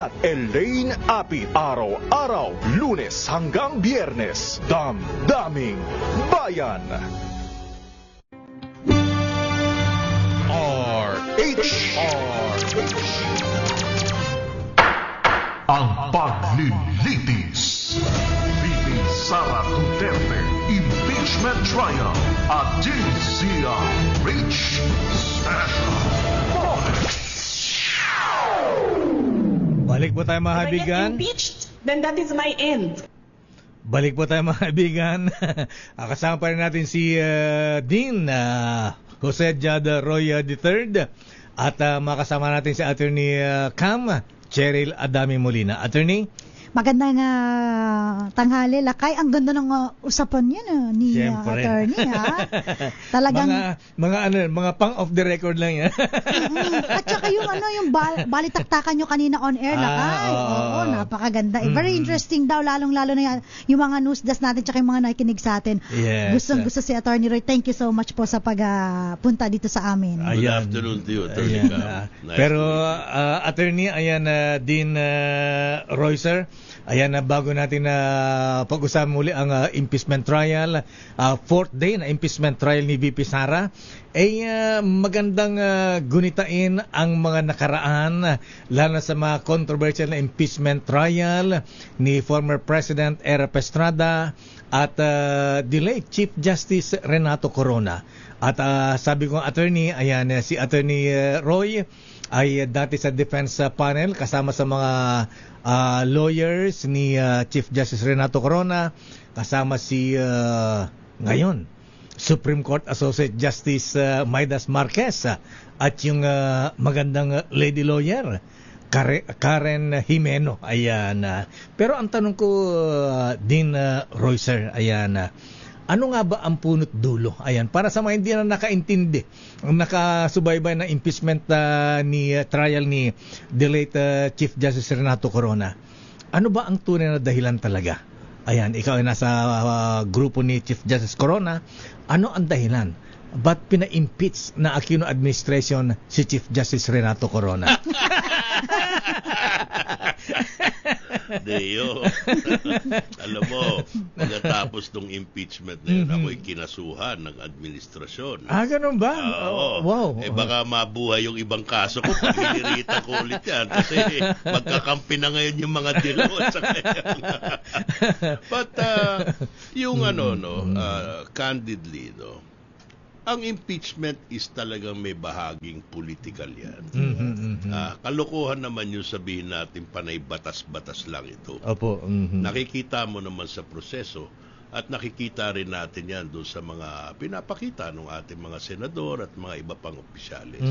At Elaine Apit, araw-araw, Lunes hanggang Biyernes, Damdaming Bayan. RH. Ang paglilitis. VP Sara Duterte Impeachment Trial at DZRH Special Bonus. Balik po tayo mga kaibigan. If I get impeached, then that is my end. Balik po tayo mga kaibigan. Kasama pa rin natin si Dean Jose Jada Roy III at makasama natin si Attorney Cam Cheryl Adami Molina. Attorney? Magandang tanghali, Lakay. Ang ganda ng usapan niya ni attorney. Talagang mga pang off the record lang yan. At saka yung balitaktakan nyo kanina on air, Lakay. Oo, napakaganda. Very interesting daw, lalong-lalo na yung mga news desk natin at yung mga nakikinig sa atin. Yes. Gusto si Attorney Roy. Thank you so much po sa pagpunta dito sa amin. Good afternoon to you, Attorney Cam. Pero Attorney, Dean Roy, sir. Ayan, bago natin pag-usapan muli ang impeachment trial, fourth day na impeachment trial ni VP Sara, magandang gunitain ang mga nakaraan, lalo sa mga controversial na impeachment trial ni former President Erap Estrada at delayed Chief Justice Renato Corona. At sabi ko, Attorney, si Attorney Roy ay dati sa defense panel kasama sa mga lawyers ni Chief Justice Renato Corona, kasama si ngayon Supreme Court Associate Justice Maidas Marquez at yung magandang lady lawyer Karen Jimeno. Pero ang tanong ko, Dean Roy, sir, ano nga ba ang punot dulo? Para sa mga hindi na nakaintindi, ang nakasubaybay na impeachment trial ni the late Chief Justice Renato Corona. Ano ba ang tunay na dahilan talaga? Ikaw ay nasa grupo ni Chief Justice Corona. Ano ang dahilan? Ba't pina-impeach na Aquino administration si Chief Justice Renato Corona? Deo. Alam mo, pagkatapos ng impeachment na yun, ako'y kinasuhan ng administrasyon. Ganun ba? Wow. Baka mabuhay yung ibang kaso ko pag hinirita ko ulit yan. Kasi magkakampi na ngayon yung mga dilaw sa ngayon. But, candidly, ang impeachment is talagang may bahaging political yan. Kalokohan naman yung sabihin natin panay batas-batas lang ito. Opo. Nakikita mo naman sa proseso at nakikita rin natin yan doon sa mga pinapakita ng ating mga senador at mga iba pang opisyalis.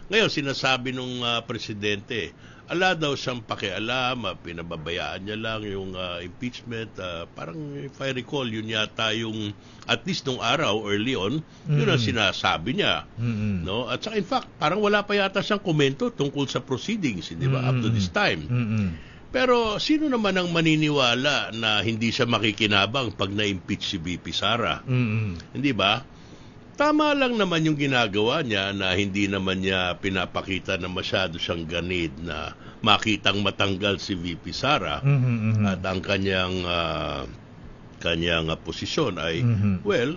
Ngayon, sinasabi nung presidente, ala daw siyang pakialam, pinababayaan niya lang yung impeachment. Parang if I recall, yun yata yung, at least nung araw, early on, yun ang sinasabi niya. No? At saka in fact, parang wala pa yata siyang komento tungkol sa proceedings, di ba, up to this time. Pero sino naman ang maniniwala na hindi siya makikinabang pag na-impeach si VP Sara? Hindi ba? Tama lang naman yung ginagawa niya na hindi naman niya pinapakita na masyado siyang ganid na makitang matanggal si VP Sara at ang kanyang posisyon ay, well,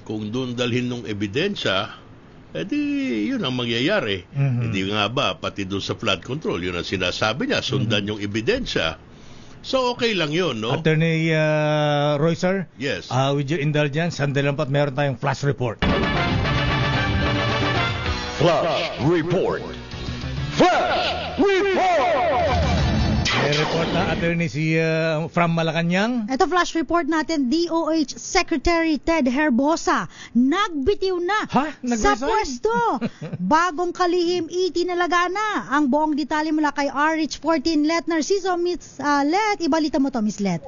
kung doon dalhin ng ebidensya, edi yun ang mangyayari. Hindi nga ba, pati doon sa flood control, yun ang sinasabi niya, sundan yung ebidensya. So, okay lang yun, no? Attorney Roy, sir? Yes. With your indulgence, sandali lang pat meron tayong flash report. Flash Report. Flash Report! May report na, Attorney, from Malacanang. Ito flash report natin, DOH Secretary Ted Herbosa nagbitiw na sa pwesto. Bagong kalihim itinalaga na ang buong detalye mula kay RH14 Let Narciso. Miss Let, ibalita mo to, Miss Let.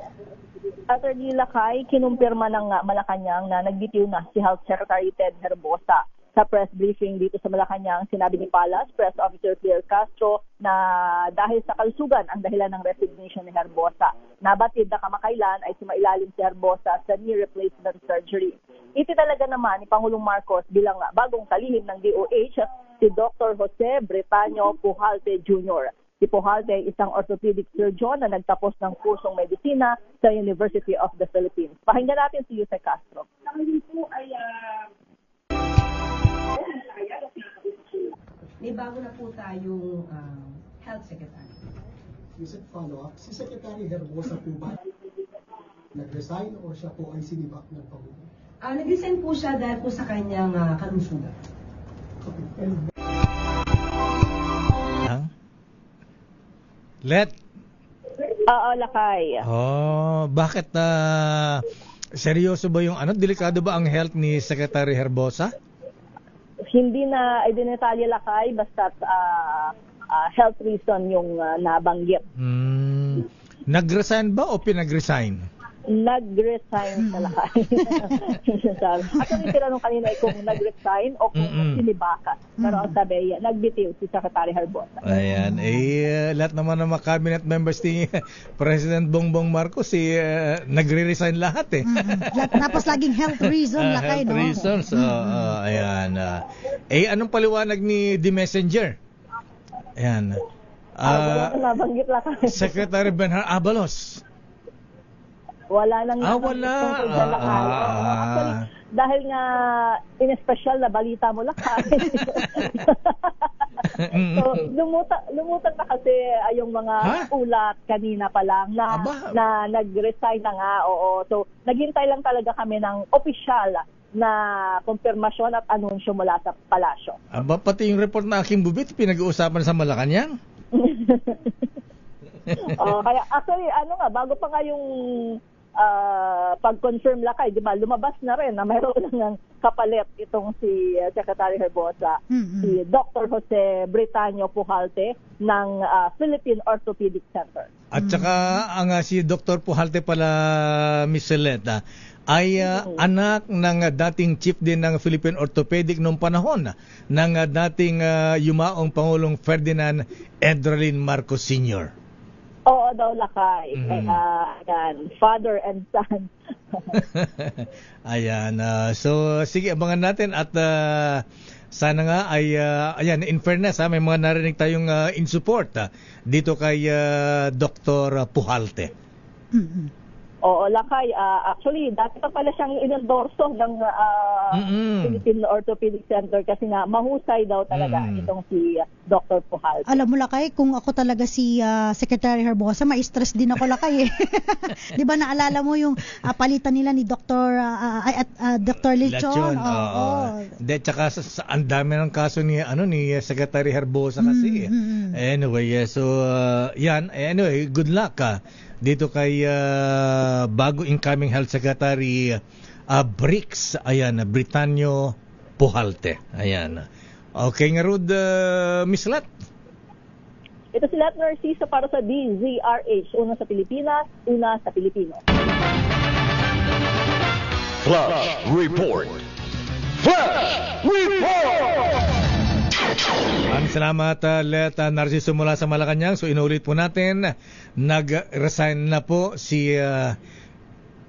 Attorney Lakay, kinumpirma ng Malacanang na nagbitiw na si Health Secretary Ted Herbosa. Sa press briefing dito sa Malacanang, sinabi ni Palace Press Officer Pierre Castro na dahil sa kalusugan ang dahilan ng resignation ni Herbosa. Nabatid na kamakailan ay sumailalim si Herbosa sa knee replacement surgery. Itinalaga naman ni Pangulong Marcos bilang bagong kalihim ng DOH si Dr. Jose Bretaño Pujalte Jr. Si Pujalte, isang orthopedic surgeon na nagtapos ng kursong medisina sa University of the Philippines. Pakinggan natin si Yusek Castro. May bago na po tayong health secretary. Yusek, follow-up. Si Secretary Herbosa po ba nag-resign o siya po ay sinibak ng Pangulo? Nag-resign po siya dahil po sa kanyang kalusugan. Let. Oo, Lakay. Bakit seryoso ba yung delikado ba ang health ni Secretary Herbosa? Hindi na idinitalya, Lakay, basta health reason yung nabanggit. Nag-resign ba o pinag-resign? Nag-resign sa Lakay. Actually, tinanong kanina kung nag-resign o kung sinibakan. Pero ang sabi, nagbitiw si Secretary Herbosa. Ayan. Lahat naman ng mga cabinet members ni President Bongbong Marcos, nagre-resign lahat Tapos laging health reason, Lakay, health reasons. Ayan. Anong paliwanag ni The Messenger? Ayan. Wala na nabanggit, Lakay. Secretary Benhar Abalos. Wala nang wala. Actually, dahil nga in-special na balita mo, Lakay. So, lumutang na kasi yung mga ulat kanina pa lang na nag-resign na nga. Oo. So, naghintay lang talaga kami ng opisyal na kumpirmasyon at anunsyo mula sa palasyo. Pati yung report na aking bubit, pinag-uusapan sa Malacanang? Kaya actually, bago pa nga yung pag-confirm, Lakay, di ba, lumabas na rin na mayroon ng kapalit itong si Secretary Herbosa, si Dr. Jose Britanio Pujalte ng Philippine Orthopedic Center. At saka ang si Dr. Pujalte pala, Miss Celeta, ay anak ng dating chief din ng Philippine Orthopedic noong panahon ng dating yumaong Pangulong Ferdinand Edralin Marcos Sr. Oo daw, Lakay. Father and son. Ayan. So, sige, abangan natin at sana nga ay, in fairness, may mga narinig tayong in support dito kay Dr. Pujalte. Oo, Lakay. Actually, dati pa pala siyang inendorso ng Philippine Orthopedic Center kasi nga mahusay daw talaga itong si Dr. Pujalte. Alam mo, Lakay, kung ako talaga si Secretary Herbosa, ma-stress din ako, Lakay. Di ba naalala mo yung palitan nila ni Dr. Lechon? De, tsaka ang dami ng kaso ni Secretary Herbosa kasi. Anyway, so yan. Anyway, good luck dito kay bago incoming Health Secretary Brix, Britanio Pujalte. Ayan. Okay nga Rod, Miss Lat. Ito si Lat Narciso para sa DZRH. Una sa Pilipinas, una sa Pilipino. Flash Report. Flash Report! Maraming salamat, Let Narciso mula sa Malacanang. So inulit po natin, nag-resign na po si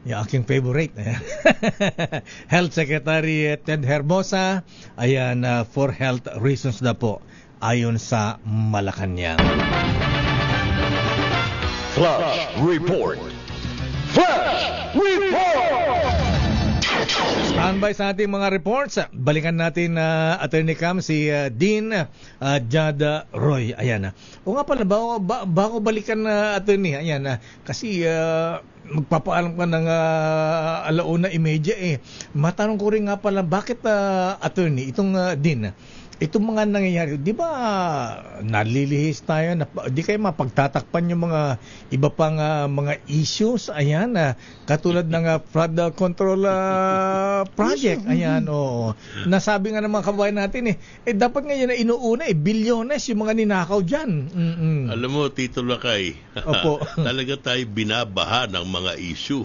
yung aking favorite Health Secretary Ted Herbosa. Ayan, for health reasons na po ayon sa Malacanang. Flash Report. Flash Report! Standby sa ating mga reports. Balikan natin Attorney Cam si Dean Jada Roy. Ayan. O nga pala, bago balikan Attorney, ayan, kasi magpapaalam ka ng 1:30 Matanong ko rin nga pala, bakit Attorney, itong Dean, itong mga nangyayari, di ba nalilihis tayo na di kayo mapagtatakpan yung mga iba pang mga issues, ayan, katulad ng flood control project, ayan, nasabi nga ng mga kabayan natin dapat ngayon na inuuna bilyones yung mga ninakaw dyan. Alam mo, Tito Lakay, talaga tayo binabaha ng mga issue.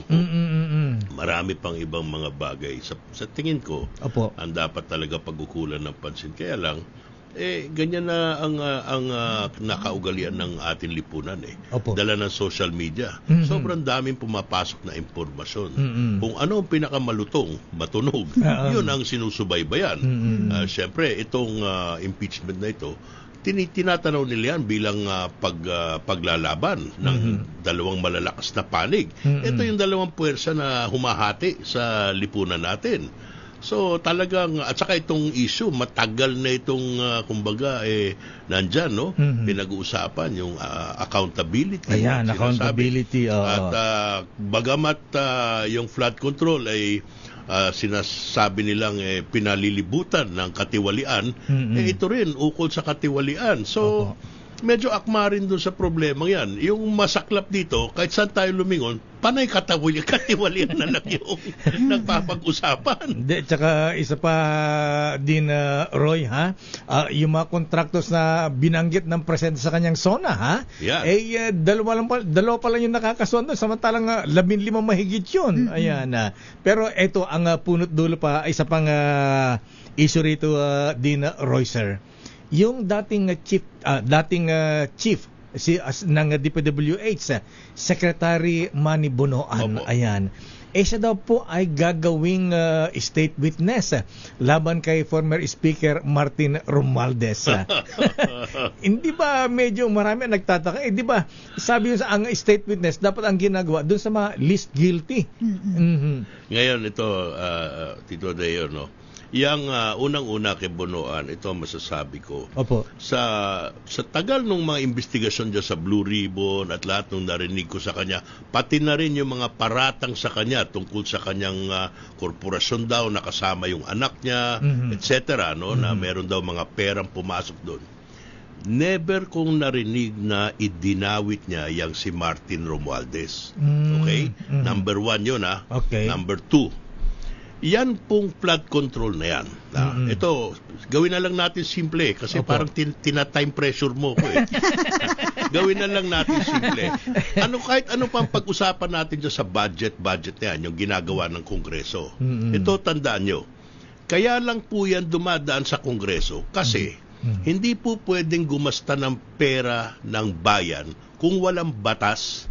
Marami pang ibang mga bagay sa tingin ko. Ang dapat talaga pag-ukulan ng pansin. Kaya lang, ganyan na ang nakaugalian ng ating lipunan. Dala ng social media. Sobrang daming pumapasok na impormasyon. Kung ano ang pinakamalutong, matunog, yun ang sinusubaybayan. Siyempre, itong impeachment na ito, tinatanaw nila yan bilang paglalaban ng dalawang malalakas na panig. Ito yung dalawang puwersa na humahati sa lipunan natin. So talagang, at saka itong issue, matagal na itong kumbaga nandyan, no? Pinag-uusapan yung accountability. Ayan, accountability. At bagamat yung flood control ay sinasabi nilang pinalilibutan ng katiwalian, ito rin ukol sa katiwalian. So medyo akma rin doon sa problema yan. Yung masaklap dito, kahit saan tayo lumingon, panay katiwalian na lang yung nagpapag-usapan. Tsaka isa pa din, Roy, yung mga contractors na binanggit ng presidente sa kanyang SONA, Yeah. dalawa pa lang yung nakakasuhan doon, samantalang 15 mahigit yun. Ayan. Pero ito, ang punot dulo pa, isa pang issue rito din, Roy, sir. Yung dating chief ng DPWH, Secretary Manny Bonoan, ayan. Siya daw po ay gagawing state witness laban kay former Speaker Martin Romualdez. Hindi ba medyo marami ang nagtataka? Di ba sabi yun sa ang state witness, dapat ang ginagawa doon sa mga least guilty. Ngayon ito, Tito Deo, no? Yang unang-una kay Bonoan, ito ang masasabi ko. Opo. Sa tagal ng mga investigasyon dyan sa Blue Ribbon at lahat ng narinig ko sa kanya, pati na rin yung mga paratang sa kanya tungkol sa kanyang korporasyon daw, nakasama yung anak niya, etc., no? Na meron daw mga perang pumasok doon. Never kong narinig na idinawit niya yang si Martin Romualdez. Okay? Number 1 yun, Okay. Number 2, yan pong flood control na yan. Ito, gawin na lang natin simple kasi parang tina-time pressure mo ko Gawin na lang natin simple. Kahit ano pang pag-usapan natin dyan sa budget na yan, yung ginagawa ng Kongreso. Ito, tandaan nyo. Kaya lang po yan dumadaan sa Kongreso kasi hindi po pwedeng gumasta ng pera ng bayan kung walang batas.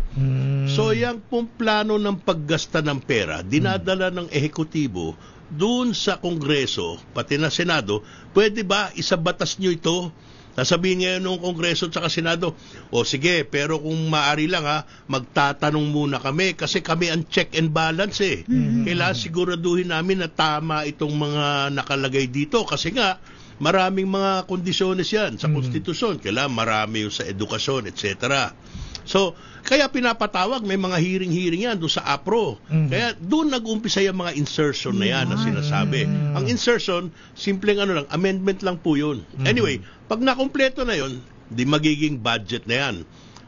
So yung pong plano ng paggasta ng pera, dinadala ng ehekutibo doon sa Kongreso, pati na Senado. Pwede ba isabatas nyo ito? Sasabihin ngayon ng Kongreso at saka Senado, sige, pero kung maaari lang magtatanong muna kami kasi kami ang check and balance Kailangan siguraduhin namin na tama itong mga nakalagay dito kasi nga maraming mga kondisyones yan sa konstitusyon. Kailangan marami yung sa edukasyon, etc. So, kaya pinapatawag, may mga hearing yan doon sa APRO. Kaya doon nag-umpisa yung mga insertion na yan na sinasabi. Ang insertion, simpleng amendment lang po yun. Anyway, pag nakumpleto na yun, di magiging budget na yan.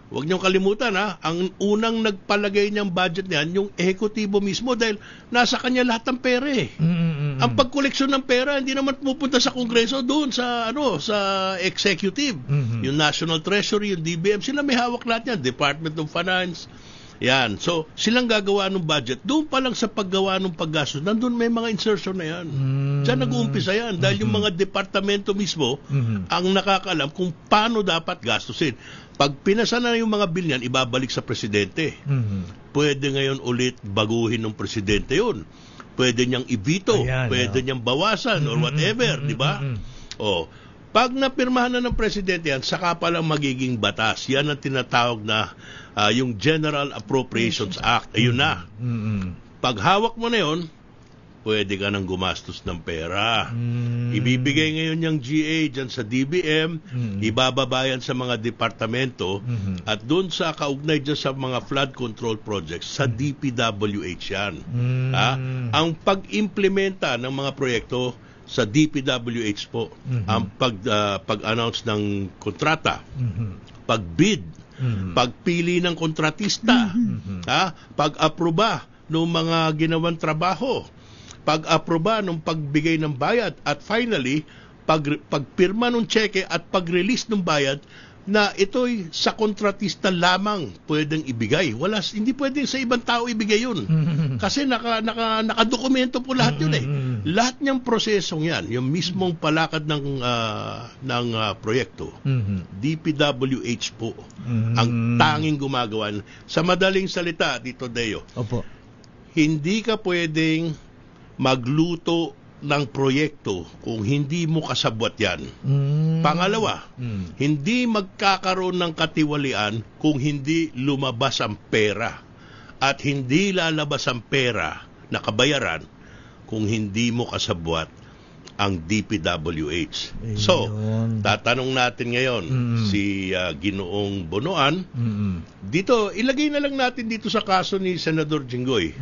Huwag niyong kalimutan ang unang nagpalagay niyang budget na yan, yung ehekutibo mismo dahil nasa kanya lahat ng pera Ang pagkoleksyon ng pera hindi naman pupunta sa Kongreso, doon sa sa executive. Yung National Treasury, yung DBM, sila may hawak lahat yan, Department of Finance. Yan. So, silang gagawa ng budget. Doon pa lang sa paggawa ng paggastos, nandun may mga insertion na yan. Diyan nag-uumpisa yan. Dahil yung mga departamento mismo ang nakakaalam kung paano dapat gastusin. Pag pinasa na yung mga bill niyan, ibabalik sa presidente. Pwede ngayon ulit baguhin ng presidente yun. Pwede niyang i-veto, pwede niyang bawasan or whatever, di ba? Pag napirmahan na ng presidente yan, saka pa lang magiging batas. Yan ang tinatawag na yung General Appropriations Act. Ayun na. Pag hawak mo na yun, pwede ka nang gumastos ng pera. Ibibigay ngayon yung GA dyan sa DBM, ibababayan sa mga departamento, at doon sa kaugnay dyan sa mga flood control projects, sa DPWH yan. Ang pag-implementa ng mga proyekto sa DPWH po, ang pag-announce ng kontrata, pag-bid, pagpili ng kontratista, pag-aproba ng mga ginawang trabaho, pag-aproba ng pagbigay ng bayad, at finally, pagpirma ng cheque at pag-release ng bayad na ito'y sa kontratista lamang pwedeng ibigay. Hindi pwedeng sa ibang tao ibigay yun. Kasi nakadokumento po lahat yun Lahat niyang prosesong yan, yung mismong palakad ng proyekto, DPWH po ang tanging gumagawa. Sa madaling salita, Tito Deo, hindi ka pwedeng magluto ng proyekto kung hindi mo kasabwat yan. Pangalawa, hindi magkakaroon ng katiwalian kung hindi lumabas ang pera. At hindi lalabas ang pera na kabayaran kung hindi mo kasabwat ang DPWH. So, tatanong natin ngayon si Ginoong Bonoan. Dito, ilagay na lang natin dito sa kaso ni Senador Jinggoy.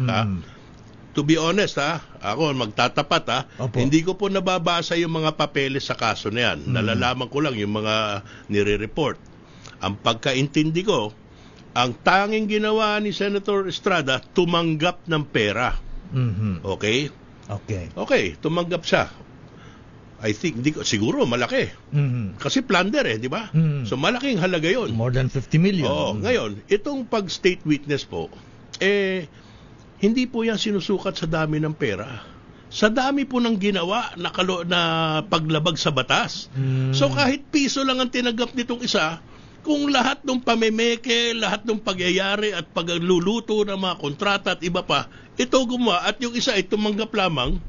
To be honest, ako magtatapat, hindi ko po nababasa yung mga papeles sa kaso na yan. Nalalaman ko lang yung mga nire-report. Ang pagkaintindi ko, ang tanging ginawa ni Senator Estrada, tumanggap ng pera. Okay? Okay, tumanggap siya. I think, siguro malaki. Kasi plunder di ba? So malaking halaga yon. More than 50 million. Oo, ngayon, itong pag-state witness po, hindi po yan sinusukat sa dami ng pera. Sa dami po ng ginawa na paglabag sa batas. So kahit piso lang ang tinanggap nitong isa, kung lahat ng pamemeke, lahat ng pagyayari at pagluluto ng mga kontrata at iba pa, ito gumawa at yung isa ay tumanggap lamang,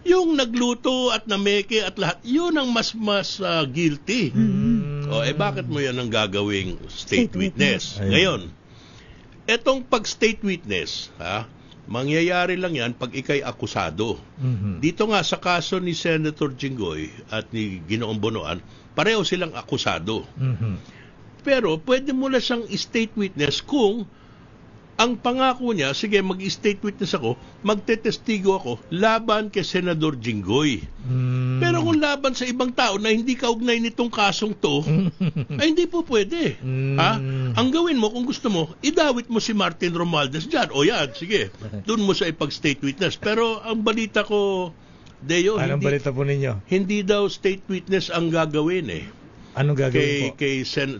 yung nagluto at nameke at lahat, yun ang mas guilty. Bakit mo yan ang gagawing state witness? Ngayon, etong pag-state witness, mangyayari lang yan pag ikay akusado. Dito nga sa kaso ni Senator Jinggoy at ni Ginoong Bonoan, pareho silang akusado. Pero pwede mo na siyang state witness kung ang pangako niya, sige mag-state witness ako, magtetestigo ako laban kay Senador Jinggoy. Pero kung laban sa ibang tao na hindi kaugnay nitong kasong to, ay hindi po pwede. Ang gawin mo, kung gusto mo, idawit mo si Martin Romualdez dyan. O yan, sige, doon mo sa ipag-state witness. Pero ang balita ko, Deo, anong balita po ninyo? Hindi daw state witness ang gagawin Anong gagawin po?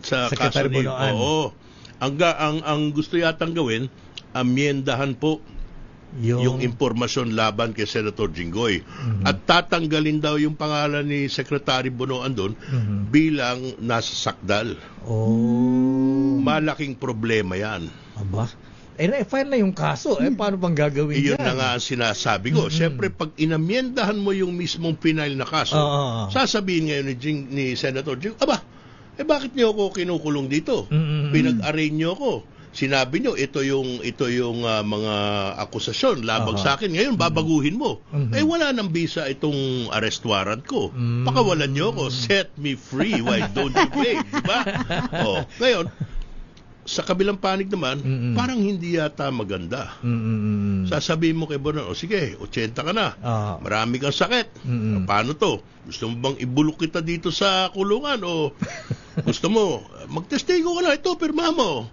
Sa Secretary kaso ni Bonoan. Oo. Ang gusto yatang gawin, amyendahan po yung impormasyon laban kay Senator Jinggoy. At tatanggalin daw yung pangalan ni Secretary Bonoan doon bilang nasa sakdal. Malaking problema yan. Aba? Na-file na yung kaso. Paano bang gagawin yan? Iyon na nga ang sinasabi ko. Siyempre, pag inamyendahan mo yung mismong final na kaso, sasabihin ngayon ni Senator Jinggoy, bakit niyo ako kinukulong dito? Pinag-arraign niyo ako. Sinabi niyo, ito yung mga akusasyon labag sa akin. Ngayon, babaguhin mo. Wala nang bisa itong arrest warrant ko. Pakawalan niyo ako. Set me free. Why don't you pay? Diba? Ngayon, sa kabilang panig naman, parang hindi yata maganda. Sasabihin mo kay Bonoan, sige, 80 ka na. Marami kang sakit. Paano to? Gusto mo bang ibulok kita dito sa kulungan? O gusto mo, magtestigo ka na, ito, pirma mo.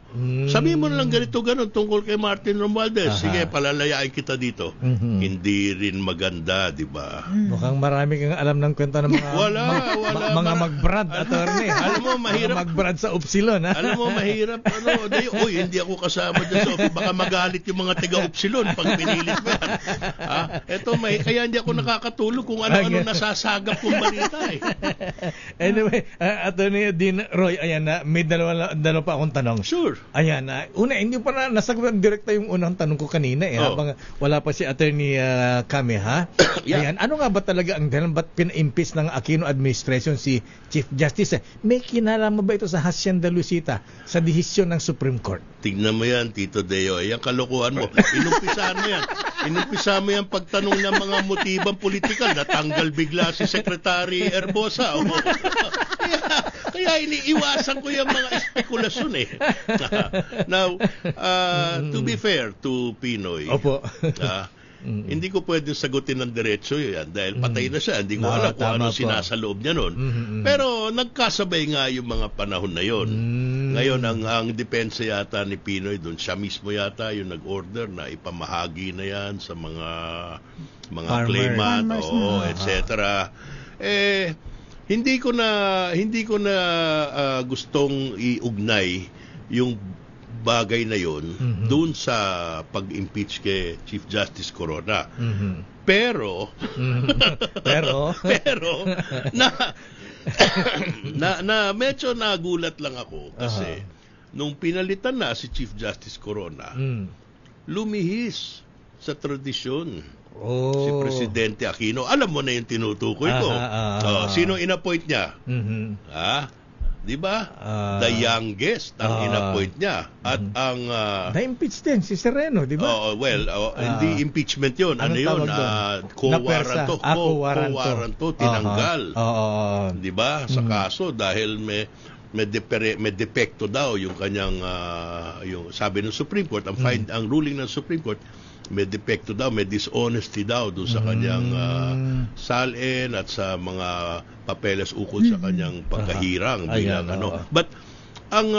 Sabihin mo na lang ganito, ganon, tungkol kay Martin Romualdez. Sige, palalayain kita dito. Hindi rin maganda, di ba? Mukhang marami kang alam ng kwento ng mga mga mag-brad, attorney. Alam mo, mahirap. Mag-brad sa Upsilon. Alam mo, mahirap. Hindi ako kasama dyan sa baka magalit yung mga taga-Upsilon pag pinilit mo yan. Kaya hindi ako nakakatulog kung ano-ano nasasagap kong balita Anyway, Attorney Dean Roy, ayan na, may dalawa pa akong tanong. Sure. Ayan na, hindi pa na nasagot direkta yung unang tanong ko kanina habang wala pa si Attorney Kame, Ayan, ano nga ba talaga ang dahilan ba't pina-impeach ng Aquino administration si Chief Justice? May kinalaman ba ito sa Hacienda Luisita sa desisyon ng Supreme Court? Tignan mo yan, Tito Deo. Ayan, kalokohan mo. Inumpisa mo yan pagtanong ng mga motibang politikal. Natanggal bigla si Secretary Herbosa. Kaya iniiwasan ko yung mga espekulasyon Now, to be fair to Pinoy, hindi ko pwedeng sagutin ng diretso yan dahil patay na siya. Hindi ko alam kung ano sinasa loob niya nun. Pero nagkasabay nga yung mga panahon na yon. Ngayon, ang depensa yata ni Pinoy doon, siya mismo yata yung nag-order na ipamahagi na yan sa mga claimant, etc. Hindi ko na gustong iugnay yung bagay na yon doon sa pag-impeach kay Chief Justice Corona. Pero na medyo nagulat lang ako kasi nung pinalitan na si Chief Justice Corona, lumihis sa tradisyon Oh. Si Presidente Aquino. Alam mo na yung tinutukoy ko. Sino in-appoint niya? Di ba? The youngest ang in-appoint niya. At ang... na-impeach din si Sereno, di ba? Hindi impeachment yun. Ano yun? Co-warranto. Tinanggal. Di ba? Sa kaso dahil may depekto daw yung kanyang yung sabi ng Supreme Court, ang ruling ng Supreme Court, may depekto daw, may dishonesty daw doon sa kanyang salin at sa mga papeles ukol sa kanyang pagkahirang bilang But ang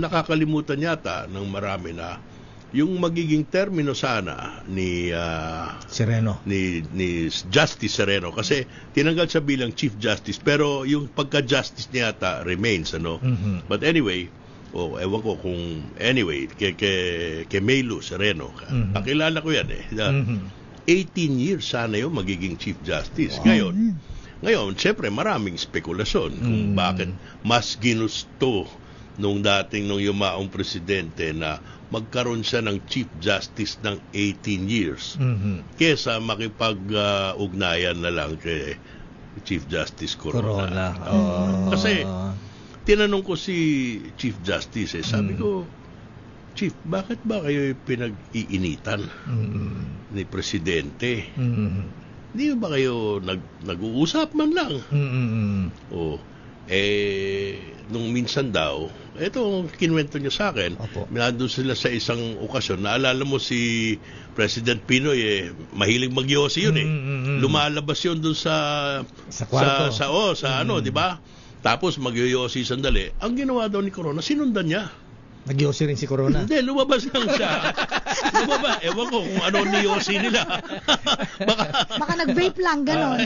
nakakalimutan yata ng marami na yung magiging termino sana ni Sereno, ni Justice Sereno, kasi tinanggal siya bilang Chief Justice pero yung pagka-justice niya yata remains, But anyway, ewan ko kung kay Melo Sereno. Pakilala ko yan 18 years sana yung magiging Chief Justice. Ngayon, siyempre maraming spekulasyon kung bakit mas ginusto nung yumaong presidente na magkaroon siya ng Chief Justice ng 18 years kesa makipag-ugnayan na lang kay Chief Justice Corona. Kasi tinanong ko si Chief Justice, sabi ko, Chief, bakit ba kayo pinag-iinitan ni Presidente? Hindi ba kayo nag-uusap man lang? Nung minsan daw, ito kinuwento niya sa akin, nandun sila sa isang okasyon, naalala mo si President Pinoy, mahilig magyosi yun lumalabas yun dun sa kwarto. Di ba? Tapos magyoyosi sandali. Ang ginawa daw ni Corona, sinundan niya. Nagyosi rin si Corona? Hindi, lumabas lang siya. Ewan ko kung ano ni Yosi nila. Baka nag-vape lang, gano'n.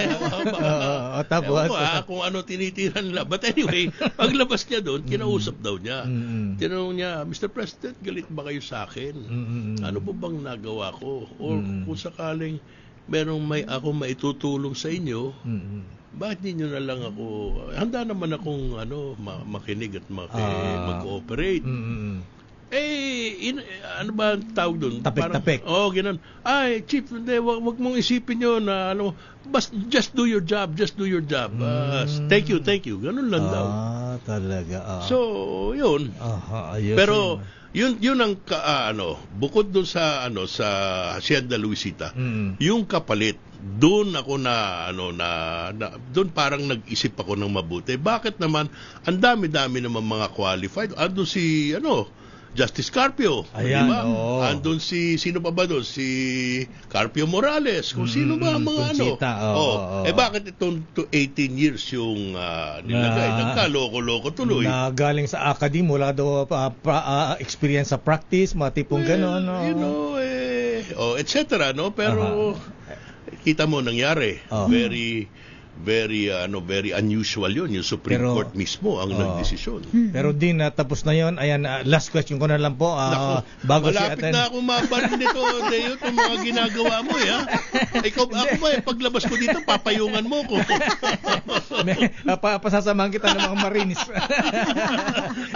Tapos? Ewan ko kung ano tinitira nila. But anyway, paglabas niya doon, kinausap daw niya. Tinanong niya, Mr. President, galit ba kayo sa akin? Ano po bang nagawa ko? Or kung sakaling merong ako maitutulong sa inyo, bakit ninyo na lang ako, handa naman akong makinig at mag-cooperate. Ano ba ang tawag doon? Tapik-tapik. Ganun. Ay, Chief, hindi, wag mong isipin yun na, just do your job. Thank you. Ganun lang daw. Talaga. So, yun. Pero, yun ang bukod doon sa Hacienda Luisita, yung kapalit, doon ako doon parang nag-isip ako ng mabuti. Bakit naman ang dami-dami naman mga qualified? Andun si Justice Carpio, diba? Andun sino pa ba doon? Si Carpio Morales, kung sino ba ang mga bakit itong 18 years yung nilagay? Nagkaloko-loko tuloy. Na galing sa academy, wala daw experience sa practice, mga tipong gano'n. etc. Pero kita mo nangyari. Very unusual yun. Yung Supreme Court mismo ang nagdesisyon. Pero din tapos na yun. Ayan, last question ko na lang po. Bago malapit na ako mabalin nito, Deo, itong mga ginagawa mo. Ikaw, ako ba, paglabas ko dito, papayungan mo ko. Pasasamahan kita ng mga Marines.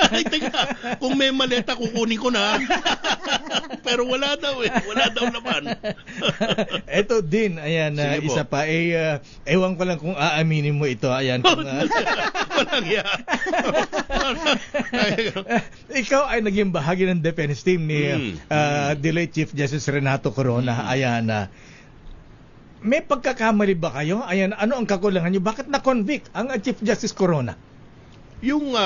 Ay, teka, kung may maleta, kukunin ko na. Pero wala daw naman. Ito din, ayan, isa pa. Ewan ko lang kung aaminin mo ito. Ayan. Walang yan. Ikaw ay naging bahagi ng defense team ni delayed Chief Justice Renato Corona. Ayan. May pagkakamali ba kayo? Ayan, ano ang kakulangan niyo? Bakit na-convict ang Chief Justice Corona? Yung,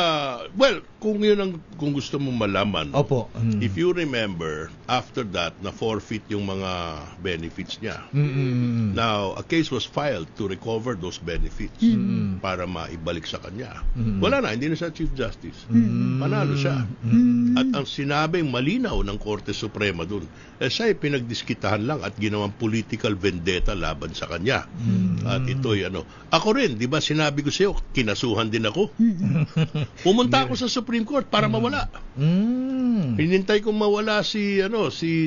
kung gusto mo malaman, if you remember, after that, na-forfeit yung mga benefits niya. Now, a case was filed to recover those benefits para maibalik sa kanya. Wala na, hindi na siya Chief Justice. Panalo siya. At ang sinabing malinaw ng Korte Suprema dun, siya ay pinagdiskitahan lang at ginawang political vendetta laban sa kanya. At ito'y Ako rin, di ba sinabi ko sa'yo, kinasuhan din ako. Pumunta ako sa Supreme Court para mawala. Hinintay kong mawala si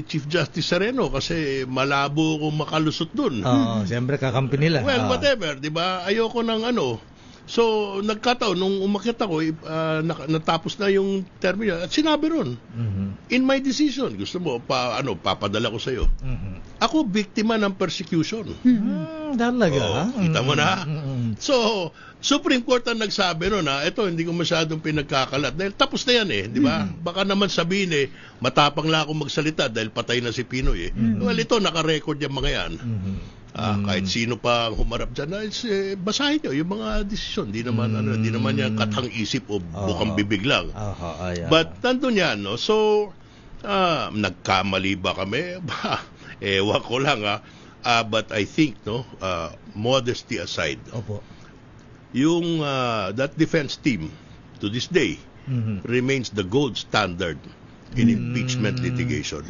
Chief Justice Sereno kasi malabo kong makalusot dun. Siyempre kakampi nila. Well, whatever, 'di ba? Ayoko ng So, nagkataon, nung umakyat ako, natapos na yung term niya, at sinabi ron, in my decision, gusto mo, papadala ko sa'yo. Ako, biktima ng persecution. Talaga? Kita mo na. So, Supreme Court ang nagsabi ron, ito, hindi ko masyadong pinagkakalat. Dahil tapos na yan di ba? Baka naman sabihin matapang lang ako magsalita dahil patay na si Pinoy Well, ito, naka-record yung mga yan. Kahit sino pa humarap dyan, basahin nyo yung mga desisyon. Di naman yan katang isip o bukang bibig lang. But nandun yan, no? So, nagkamali ba kami? Ewan ko lang, but I think, no, modesty aside, yung that defense team to this day remains the gold standard in impeachment litigation.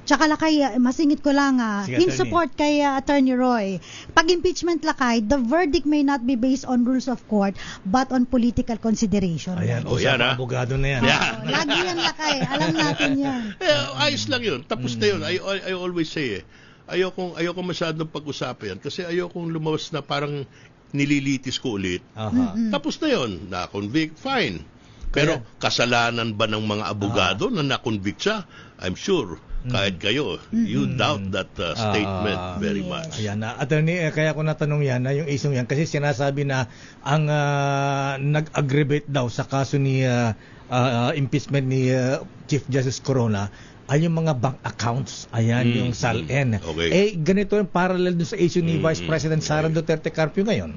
Tsaka Lakay, masingit ko lang in support kay Attorney Roy. Pag impeachment Lakay, the verdict may not be based on rules of court but on political consideration. Ayan, abogado na yan. Lagi yan Lakay, alam natin yan. Ayos lang yun. Tapos na yun. I always say ayokong masyadong pag-usapan yan kasi ayokong lumawas na parang nililitis ko ulit. Tapos na yun. Na-convict, fine. Pero kasalanan ba ng mga abogado na na-convict siya? I'm sure kahit kayo, you doubt that statement very much. Ayan na. Attorney, kaya ko natanong yan, yung isong yan, kasi sinasabi na ang nag-aggravate daw sa kaso ni impeachment ni Chief Justice Corona ay yung mga bank accounts. Ayan, yung SALN. Okay. Ganito yung parallel dun sa issue ni Vice President Sara Duterte Carpio ngayon.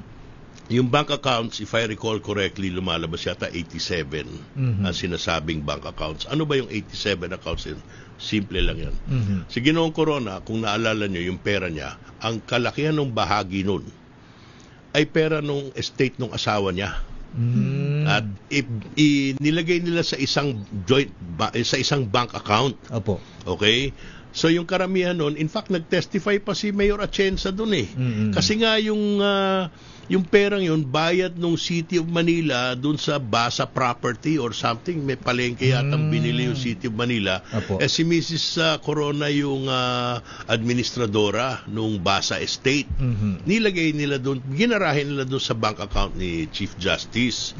Yung bank accounts, if I recall correctly, lumalabas yata 87 ang sinasabing bank accounts. Ano ba yung 87 accounts yun? Simple lang yan. Si Ginoong Corona, kung naalala nyo yung pera niya, ang kalakihan ng bahagi nun ay pera ng estate ng asawa niya. At nilagay nila sa isang bank account. Okay? So yung karamihan nun, in fact nag-testify pa si Mayor Atienza dun Kasi nga yung perang yun, bayad ng City of Manila dun sa Basa property or something. May palengke yatang binili yung City of Manila. Si Mrs. Corona yung administradora nung Basa Estate. Nilagay nila dun, ginarahin nila dun sa bank account ni Chief Justice.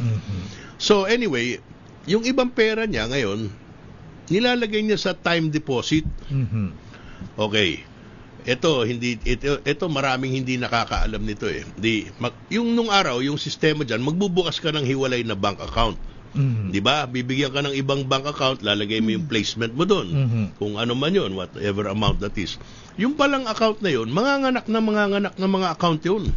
So anyway, yung ibang pera niya ngayon, nilalagay niya sa time deposit. Okay. Ito maraming hindi nakakaalam nito yung nung araw, yung sistema diyan, magbubukas ka ng hiwalay na bank account. 'Di ba? Bibigyan ka ng ibang bank account, lalagay mo yung placement mo doon. Kung ano man 'yon, whatever amount that is. Yung palang account na 'yon, manganganak na mga account 'yon.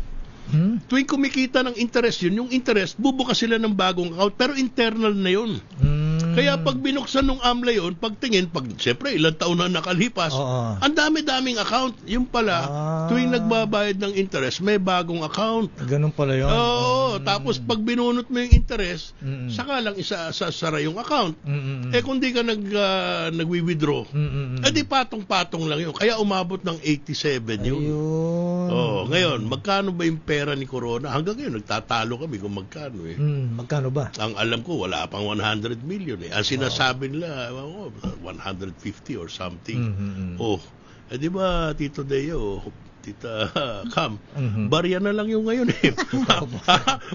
Tuwing kumikita ng interest yun, yung interest, bubukas sila ng bagong account, pero internal na yun. Kaya pag binuksan ng AMLA yun, pagtingin, siyempre ilang taon na nakalipas, ang dami-daming account. Yung pala, tuwing nagbabayad ng interest, may bagong account. Ganun pala yun. Tapos pag binunot mo yung interest, saka lang sara yung account. Kung di ka nagwi-withdraw, di patong-patong lang yun. Kaya umabot ng 87 yun. Ngayon, magkano ba yung pera ni Corona? Hanggang ngayon, nagtatalo kami kung magkano Magkano ba? Ang alam ko, wala pang 100 million Ang sinasabi nila, 150 or something. Di ba, Tito Deo, Tita Cam, barya na lang yung ngayon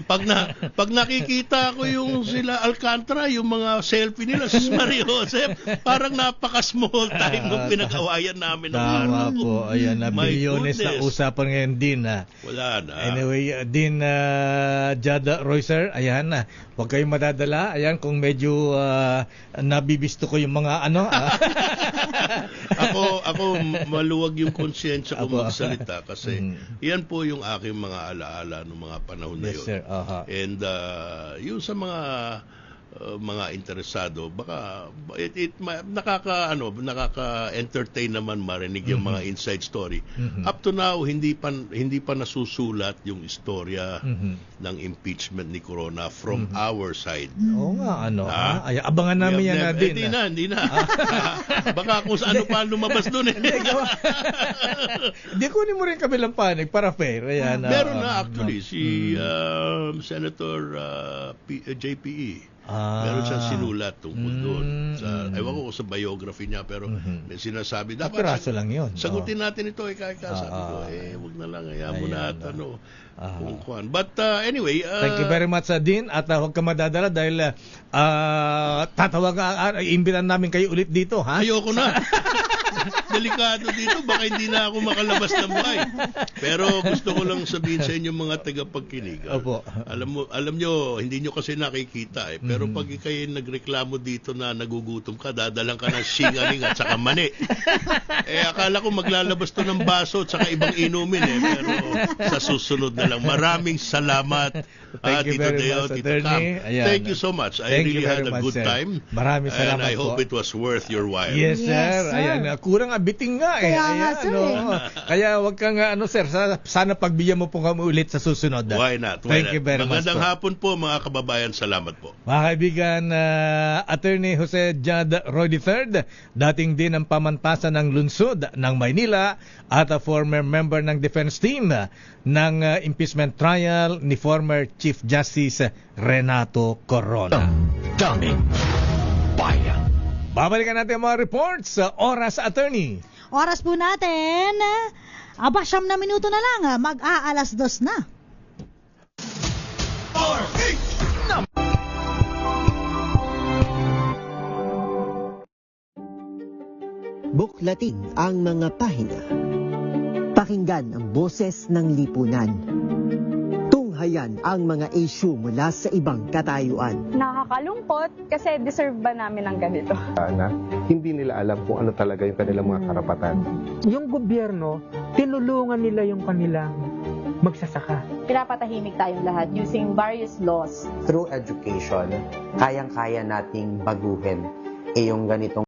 Pag nakikita ko yung sila Alcantara, yung mga selfie nila, sis Maria Joseph, parang napaka-small time nung pinag-awayan namin. Tama po. Ayan na, bilyones na usapan ngayon din. Wala na. Anyway, din Jada Roycer, ayan na. Huwag kayong madadala. Ayan, kung medyo nabibisto ko yung mga Ako maluwag yung konsensya ko magsalita kasi yan po yung aking mga alaala ng mga panahon na yun. Sir. And yung sa mga interesado, baka nakaka-entertain naman marinig yung mga inside story. Up to now, hindi pa nasusulat yung istorya ng impeachment ni Corona from our side. Oo nga, abangan namin yan natin. Hindi na. Baka kung saan pa lumabas doon Hindi, kunin mo rin kabilang panig para fair. Meron na actually si Senator JPE. Meron siyang sinulat tungkol doon. Ewan ko sa biography niya, pero may sinasabi. Dapat piraso lang yun. Sagutin natin ito, sabi ko, wag na lang, hayaan mo na at kung kuhan. But anyway, thank you very much, Dean, at huwag ka madadala dahil iimbitan namin kayo ulit dito, ha? Ayoko na. Delikado dito, baka hindi na ako makalabas ng bahay. Pero gusto ko lang sabihin sa inyo mga tagapagkinig. Opo. Alam nyo, hindi nyo kasi nakikita pero pag kayo nagreklamo dito na nagugutom ka, dadalang ka ng singaling at saka mani. Akala ko maglalabas to ng baso at saka ibang inumin pero sa susunod na lang. Maraming salamat. Thank you very much, Attorney. Thank you so much. I really had a good time. Maraming salamat and I hope it was worth your while. Yes, sir. Ayan, kurang biting nga eh. Kaya Ayan, Kaya wag kang sir, sana pagbigyan mo po kami ulit sa susunod. Why not? Thank you very much. Magandang hapon po mga kababayan. Salamat po. Mga kaibigan, Attorney Jose Jad Roy III, dating din ang pamantasan ng lungsod ng Maynila at a former member ng defense team ng impeachment trial ni former Chief Justice Renato Corona. Daming bayan. Babalikan natin ang mga reports sa Oras, Attorney. Oras po natin, 9 na minuto na lang, mag-aalas 2 na. Buklatin ang mga pahina. Pakinggan ang boses ng lipunan. Tunghayan ang mga issue mula sa ibang katayuan. Nakakalungkot kasi deserve ba namin ng ganito? Na hindi nila alam kung ano talaga yung kanilang mga karapatan. Yung gobyerno, tinulungan nila yung kanilang magsasaka. Pinapatahimik tayong lahat using various laws. Through education, kayang-kaya nating baguhin yung ganitong